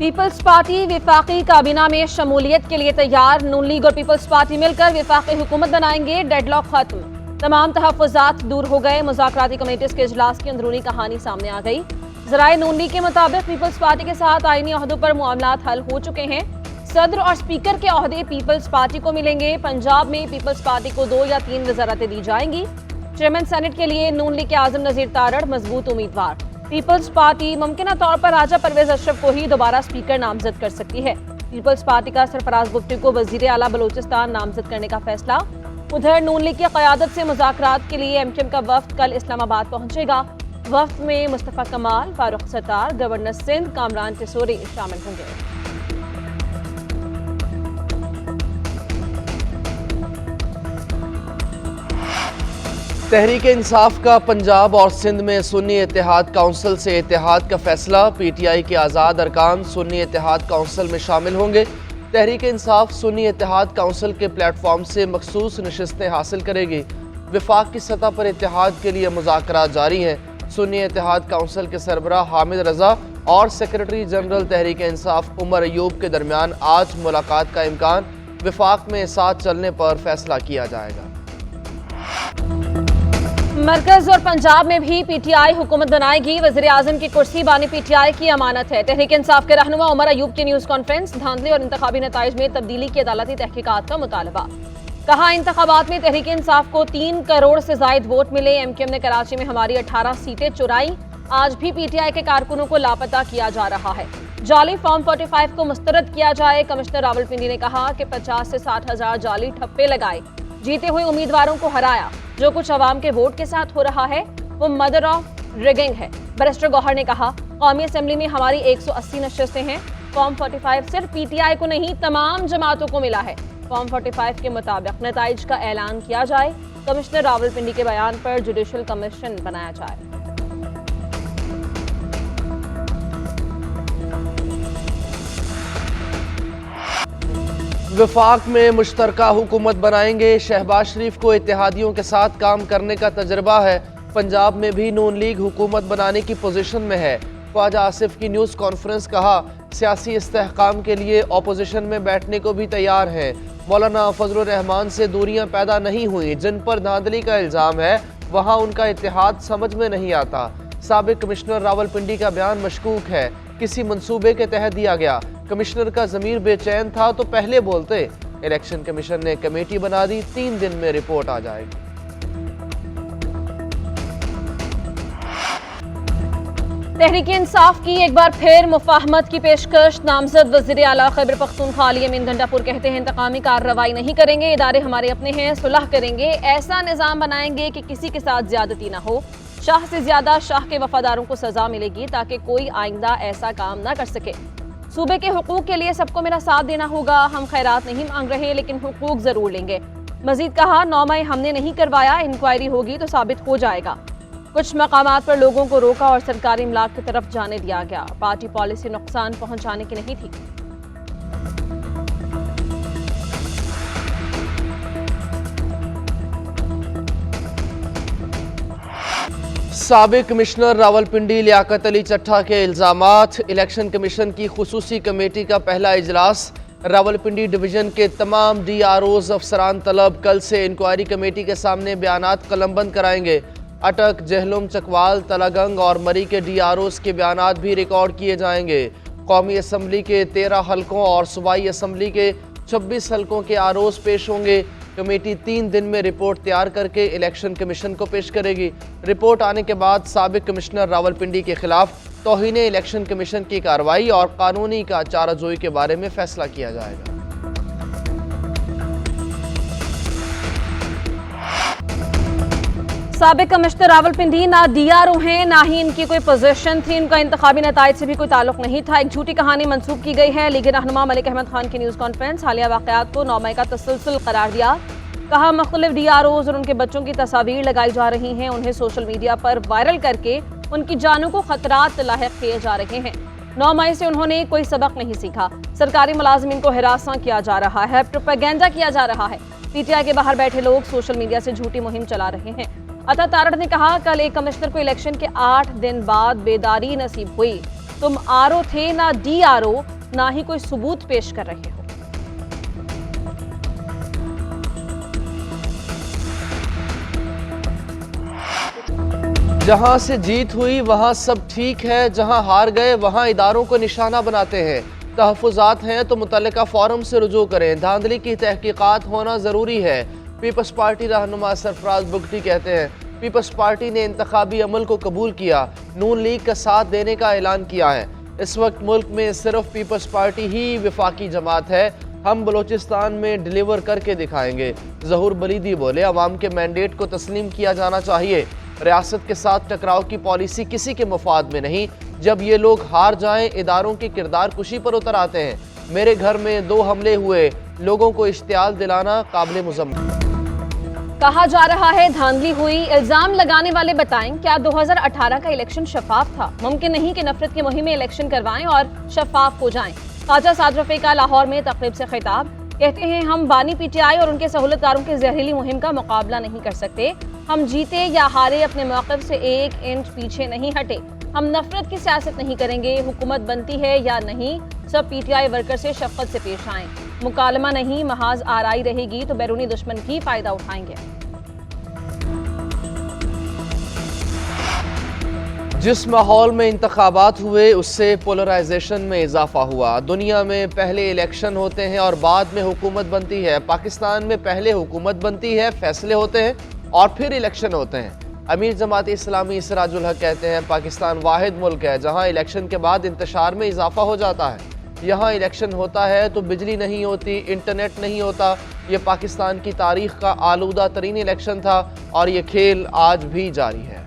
Peoples party विफाकी काबीना में शमूलियत के लिए तैयार। नून लीग और पीपल्स पार्टी मिलकर विफाकी हुकूमत बनाएंगे। डेडलॉक खत्म, तमाम तहफ़्फ़ुज़ात दूर हो गए। मुज़ाकराती कमेटीज़ के इजलास की अंदरूनी कहानी सामने आ गई। ज़राए नून लीग के मुताबिक पीपल्स पार्टी के साथ आईनी ओहदों पर मामलात हल हो चुके हैं। सदर और स्पीकर के ओहदे पीपल्स पार्टी को मिलेंगे। पंजाब में पीपल्स पार्टी को 2 या 3 वज़ारतें दी जाएंगी। चेयरमैन सेनेट के लिए नून लीग के आज़म नज़ीर तारड़ मजबूत उम्मीदवार। पीपल्स पार्टी मुमकिन तौर पर राजा परवेज अशरफ को ही दोबारा स्पीकर नामजद कर सकती है। पीपल्स पार्टी का सरफराज बुफ्टी को वजीर आला बलूचिस्तान नामजद करने का फैसला। उधर नून लीग की क़यादत से मुज़ाकरात के लिए एमकेएम का वफ्द कल इस्लामाबाद पहुंचेगा। वफ्द में मुस्तफ़ा कमाल, फारूक सत्तार, गवर्नर सिंध कामरान टिसोरी शामिल होंगे। तहरीक इंसाफ का पंजाब और सिंध में सुन्नी इत्तेहाद काउंसिल से इत्तेहाद का फैसला। पीटीआई के आज़ाद अरकान सुन्नी इत्तेहाद काउंसिल में शामिल होंगे। तहरीक इंसाफ सुन्नी इत्तेहाद काउंसिल के प्लेटफॉर्म से मखसूस नशिस्तें हासिल करेगी। विफाक की सतह पर इत्तेहाद के लिए मुज़ाकरात जारी हैं। सुन्नी इत्तेहाद काउंसिल के सरबराह हामिद रजा और सेक्रेटरी जनरल तहरीक इंसाफ उमर अयूब के दरमियान आज मुलाकात का इम्कान। विफाक में साथ चलने पर फैसला किया जाएगा। मरकज और पंजाब में भी पीटीआई हुकूमत बनाएगी। वज़ीर आज़म की कुर्सी बानी पीटीआई की अमानत है। तहरीक इंसाफ के रहनुमा उमर अयूब की न्यूज़ कॉन्फ्रेंस। धांधली और इंतखाबी नताइज में तब्दीली की अदालती तहकीकात का मुतालबा। कहा, इंतखाबात में तहरीक इंसाफ को 3 करोड़ से जायद वोट मिले। एमकेएम ने कराची में हमारी 18 सीटें चुराई। आज भी पीटीआई के कारकुनों को लापता किया जा रहा है। जाली फॉर्म 45 को मुस्तरद किया जाए। कमिश्नर रावलपिंडी ने कहा कि 50 से 60 हजार जाली ठप्पे लगाए, जीते हुए उम्मीदवारों को हराया। जो कुछ अवाम के वोट के साथ हो रहा है वो मदर ऑफ रिगिंग है। बैरिस्टर गौहर ने कहा, कौमी असम्बली में हमारी 180 नशिस्तें हैं। फॉर्म 45 सिर्फ पीटीआई को नहीं तमाम जमातों को मिला है। फॉर्म 45 के मुताबिक नताइज का ऐलान किया जाए। कमिश्नर रावलपिंडी के बयान पर जुडिशल कमीशन बनाया जाए। वफाक में मुश्तरका हुकूमत बनाएंगे। शहबाज शरीफ को इत्तेहादियों के साथ काम करने का तजर्बा है। पंजाब में भी नून लीग हुकूमत बनाने की पोजीशन में है। ख्वाजा आसिफ की न्यूज़ कॉन्फ्रेंस। कहा, सियासी इस्तेहकाम के लिए अपोजिशन में बैठने को भी तैयार हैं। मौलाना फजलुर रहमान से दूरियां पैदा नहीं हुई। जिन पर धांधली का इल्ज़ाम है वहाँ उनका इत्तेहाद समझ में नहीं आता। साबिक कमिश्नर रावलपिंडी का बयान मशकूक है। किसी मंसूबे के तहत दिया गया। कमिश्नर का ज़मीर बेचैन था तो पहले बोलते। इलेक्शन कमीशन ने कमेटी बना दी। 3 दिन में रिपोर्ट आ जाएगी। तहरीक इंसाफ की एक बार फिर मुफाहमत की पेशकश। नामजद वज़ीर आला खैबर पख्तूनख्वा अली अमीन गंडापुर कहते हैं, इंतकामी कार्रवाई नहीं करेंगे। इदारे हमारे अपने हैं, सुलह करेंगे। ऐसा निज़ाम बनाएंगे कि किसी के साथ ज्यादती ना हो। शाह से ज्यादा शाह के वफादारों को सजा मिलेगी ताकि कोई आइंदा ऐसा काम ना कर सके। सूबे के हुकूक के लिए सबको मेरा साथ देना होगा। हम खैरात नहीं मांग रहे लेकिन हुकूक जरूर लेंगे। मजीद कहा, 9 मई हमने नहीं करवाया, इंक्वायरी होगी तो साबित हो जाएगा। कुछ मकामात पर लोगों को रोका और सरकारी इमलाक की तरफ जाने दिया गया। पार्टी पॉलिसी नुकसान पहुंचाने की नहीं थी। साबिक कमिश्नर रावलपिंडी लियाकत अली चट्ठा के इल्ज़ामात। इलेक्शन कमीशन की खुसूसी कमेटी का पहला इजलास। रावलपिंडी डिवीजन के तमाम DROs अफसरान तलब कल से इंक्वायरी कमेटी के सामने बयानात कलमबंद कराएंगे। अटक, जहलुम, चकवाल, तलागंग और मरी के DROs के बयानात भी रिकॉर्ड किए जाएंगे। कौमी असम्बली के 13 हलकों और सूबाई असम्बली के 26 हलकों के ROs पेश होंगे। कमेटी 3 दिन में रिपोर्ट तैयार करके इलेक्शन कमीशन को पेश करेगी। रिपोर्ट आने के बाद साबिक कमिश्नर रावलपिंडी के खिलाफ तौहीन इलेक्शन कमीशन की कार्रवाई और कानूनी का चाराजोई के बारे में फैसला किया जाएगा। साबिक कमिश्नर रावलपिंडी ना DRO हैं ना ही इनकी कोई पोजीशन थी। इनका इंतखाबी नताइज से भी कोई ताल्लुक नहीं था। एक झूठी कहानी मंसूब की गई है। लीग रहनुमा मलिक अहमद खान की न्यूज़ कॉन्फ्रेंस। हालिया वाक़यात को 9 मई का तसलसल करार दिया। कहा, मुख्तलिफ DROs और उनके बच्चों की तस्वीर लगाई जा रही हैं। उन्हें सोशल मीडिया पर वायरल करके उनकी जानों को खतरात लाहिक किए जा रहे हैं। 9 मई से उन्होंने कोई सबक नहीं सीखा। सरकारी मुलाजिमीन को हिरासा किया जा रहा है, प्रोपेगेंडा किया जा रहा है। पीटीआई के बाहर बैठे लोग सोशल मीडिया से झूठी मुहिम चला रहे हैं। अता तारड़ ने कहा, कल एक कमिश्नर को इलेक्शन के 8 दिन बाद बेदारी नसीब हुई। तुम RO थे ना DRO, ना ही कोई सबूत पेश कर रहे हो। जहां से जीत हुई वहां सब ठीक है, जहां हार गए वहां इदारों को निशाना बनाते हैं। तहफ़्फ़ुज़ात हैं तो मुतल्लिका फ़ोरम से रुजू करें। धांधली की तहकीकात होना ज़रूरी है। पीपल्स पार्टी रहनुमा सरफराज बुगटी कहते हैं, पीपल्स पार्टी ने इंतखाबी अमल को कबूल किया, नून लीग का साथ देने का ऐलान किया है। इस वक्त मुल्क में सिर्फ पीपल्स पार्टी ही वफाकी जमात है। हम बलोचिस्तान में डिलीवर करके दिखाएंगे। ज़हूर बलीदी बोले, अवाम के मैंडेट को तस्लीम किया जाना चाहिए। रियासत के साथ टकराव की पॉलिसी किसी के मुफाद में नहीं। जब ये लोग हार जाएं, इदारों की किरदार कुशी पर उतर आते हैं। मेरे घर में 2 हमले हुए, लोगों को इश्तियाल दिलाना काबिल मुज़म्मत। कहा जा रहा है धांधली हुई, इल्जाम लगाने वाले बताएं क्या 2018 का इलेक्शन शफाफ था? मुमकिन नहीं कि नफरत की मुहिम में इलेक्शन करवाएं और शफाफ हो जाएं। ख्वाजा साद रफ़ी का लाहौर में तकरीब से खिताब, कहते हैं हम बानी पीटीआई और उनके सहूलतकारों की जहरीली मुहिम का मुकाबला नहीं कर सकते। हम जीते या हारे अपने मौक़िफ़ से 1 इंच पीछे नहीं हटे। हम नफरत की सियासत नहीं करेंगे। हुकूमत बनती है या नहीं, सब पीटीआई वर्कर से शफ़क़त से पेश आएँ। मुकालमा नहीं, महाज आराई रहेगी तो बैरूनी दुश्मन भी फ़ायदा उठाएंगे। जिस माहौल में इंतखाबात हुए उससे पोलराइजेशन में इजाफा हुआ। दुनिया में पहले इलेक्शन होते हैं और बाद में हुकूमत बनती है। पाकिस्तान में पहले हुकूमत बनती है, फैसले होते हैं और फिर इलेक्शन होते हैं। अमीर जमात इस्लामी सिराजुल हक कहते हैं, पाकिस्तान वाहिद मुल्क है जहां इलेक्शन के बाद इंतशार में इजाफा हो जाता है। यहाँ इलेक्शन होता है तो बिजली नहीं होती, इंटरनेट नहीं होता। ये पाकिस्तान की तारीख का आलूदा तरीन इलेक्शन था और ये खेल आज भी जारी है।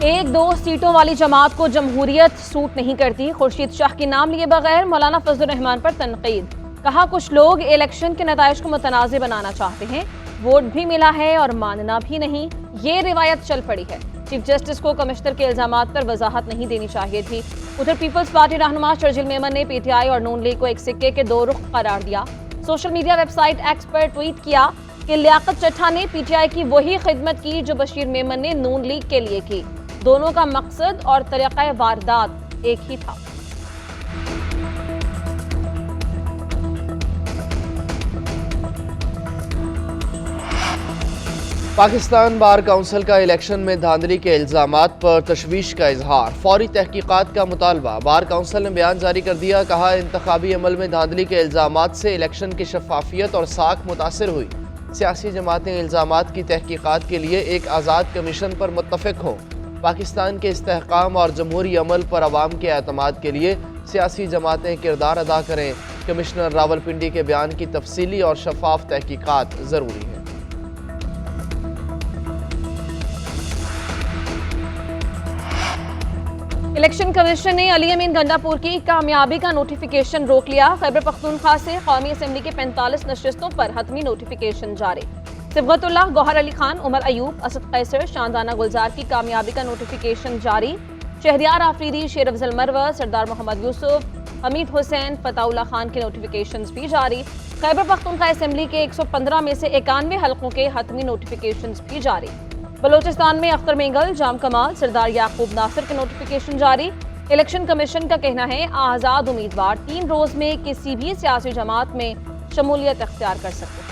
1-2 सीटों वाली जमात को जमहूरियत सूट नहीं करती। खुर्शीद शाह के नाम लिए बगैर मौलाना फजलुर रहमान पर तनकीद। कहा कुछ लोग इलेक्शन के नताइज को मुतनाज़ बनाना चाहते हैं। वोट भी मिला है और मानना भी नहीं, ये रिवायत चल पड़ी है। चीफ जस्टिस को कमिश्नर के इल्जामात पर वजाहत नहीं देनी चाहिए थी। उधर पीपल्स पार्टी रहनुमा शर्जिल मेमन ने पीटीआई और नून लीग को एक सिक्के के 2 रुख करार दिया। सोशल मीडिया वेबसाइट एक्स पर ट्वीट किया कि लियाकत चट्ठा ने पीटीआई की वही खिदमत की जो बशीर मेमन ने नून लीग के लिए की। दोनों का मकसद और तरीक़ा वारदात एक ही था। पाकिस्तान बार काउंसिल का इलेक्शन में धांधली के इल्जामात पर तशवीश का इजहार, फौरी तहकीकात का मुतालबा। बार काउंसिल ने बयान जारी कर दिया, कहा इंतखाबी अमल में धांधली के इल्जामात से इलेक्शन की शफाफियत और साख मुतासिर हुई। सियासी जमातें इल्जामात की तहकीकात के लिए एक आज़ाद कमीशन पर मुत्तफिक हों। पाकिस्तान के इस्तेहकाम और जमहूरी अमल पर अवाम के एतमाद के लिए सियासी जमातें किरदार अदा करें। कमिश्नर रावलपिंडी के बयान की तफसीली और शफाफ तहकीकात ज़रूरी है। इलेक्शन कमीशन ने अली अमीन गंडापुर की कामयाबी का नोटिफिकेशन रोक लिया। खैबर पख्तूनख्वा से कौमी असम्बली के 45 नशस्तों पर हतमी नोटिफिकेशन जारी। सिबगतुल्लाह, गौहर अली खान, उमर अयूब, असद कैसर, शानदाना गुलजार की कामयाबी का नोटिफिकेशन जारी। शहरियार आफरीदी, शेर अफजल मरवा, सरदार मोहम्मद यूसुफ, हमीद हुसैन, फताउल्ला खान के नोटिफिकेशन भी जारी। खैबर पख्तूनख्वा असम्बली के 115 में से 91 हल्कों के हतमी नोटिफिकेशन भी जारी। बलोचिस्तान में अख्तर मेंगल, जाम कमाल, सरदार याकूब नासिर के नोटिफिकेशन जारी। इलेक्शन कमीशन का कहना है आज़ाद उम्मीदवार 3 रोज में किसी भी सियासी जमात में शमूलियत अख्तियार कर सकते हैं।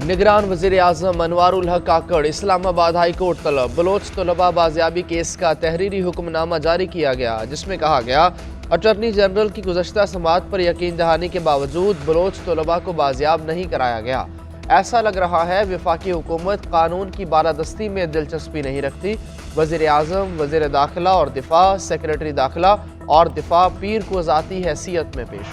निगरान वज़ीर आज़म अनवारुल हक काकड़, इस्लामाबाद हाई कोर्ट तलब। बलोच तलबा बाजियाबी केस का तहरीरी हुक्मनामा जारी किया गया, जिसमें कहा गया अटॉर्नी जनरल की गुज़श्ता समाअत पर यकीन दहानी के बावजूद बलोच तलबा को बाजियाब नहीं कराया गया। ऐसा लग रहा है वफाकी हुकूमत कानून की बालादस्ती में दिलचस्पी नहीं रखती। वज़ीर आज़म, वज़ीर दाखिला और दिफा, सेक्रेटरी दाखिला और दिफा पीर को ज़ाती हैसियत में पेश।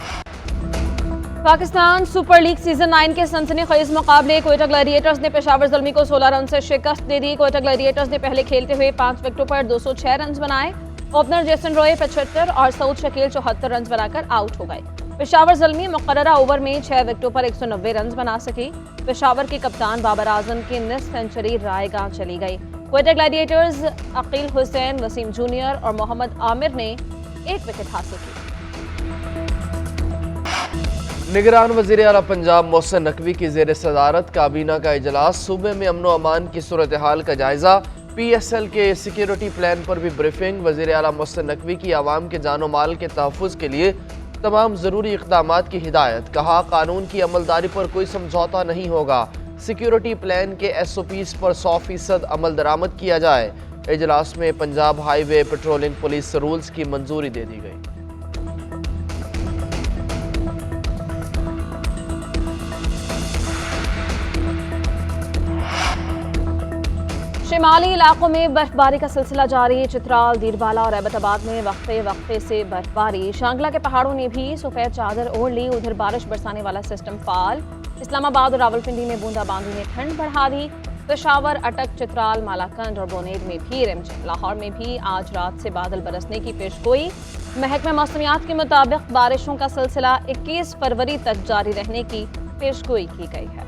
पाकिस्तान सुपर लीग सीजन 9 के सनसनीखेज मुकाबले कोयटा ग्लैडिएटर्स ने पेशावर ज़ल्मी को 16 रन से शिकस्त दे दी। कोयटा ग्लैडिएटर्स ने पहले खेलते हुए 5 विकेटों पर 206 रन बनाए। ओपनर जेसन रॉय 75 और सऊद शकील 74 रन बनाकर आउट हो गए। पेशावर ज़ल्मी मुकर्ररा ओवर में 6 विकेटों पर 190 रन बना सकी। पेशावर के कप्तान बाबर आजम की निस्फ सेंचुरी रायगां चली गई। कोयटा ग्लैडिएटर्स अकील हुसैन, वसीम जूनियर और मोहम्मद आमिर ने 1 विकेट हासिल की। निगरान वज़ीर आला पंजाब मोहसिन नकवी की ज़ेर सदारत काबीना का इजलास। सूबे में अमन व अमान की सूरत हाल का जायज़ा। PSL के सिक्योरिटी प्लान पर भी ब्रीफिंग। वज़ीर आला मोहसिन नकवी की आवाम के जानो माल के तहफ़्फ़ुज़ के लिए तमाम ज़रूरी इक़दामात की हिदायत। कहा, कानून की अमलदारी पर कोई समझौता नहीं होगा। सिक्योरिटी प्लान के SOPs पर 100% अमल दरामद किया जाए। इजलास में Punjab highway patrolling police rules की मंजूरी दे दी गई। शिमाली इलाकों में बर्फबारी का सिलसिला जारी। चित्राल, दीरबाला और ऐबटाबाद में वक्फे से बर्फबारी। शांगला के पहाड़ों ने भी सफ़ेद चादर ओढ़ ली। उधर बारिश बरसाने वाला सिस्टम फाल। इस्लामाबाद और रावलपिंडी में बूंदाबांदी ने ठंड बढ़ा दी। पेशावर, अटक, चित्राल, मालाकंड और बोनेर में भी रिमझिम। लाहौर में भी आज रात से बादल बरसने की पेशगोई। महकमा मौसमियात के मुताबिक बारिशों का सिलसिला 21 फरवरी तक जारी रहने की पेशगोई की गई है।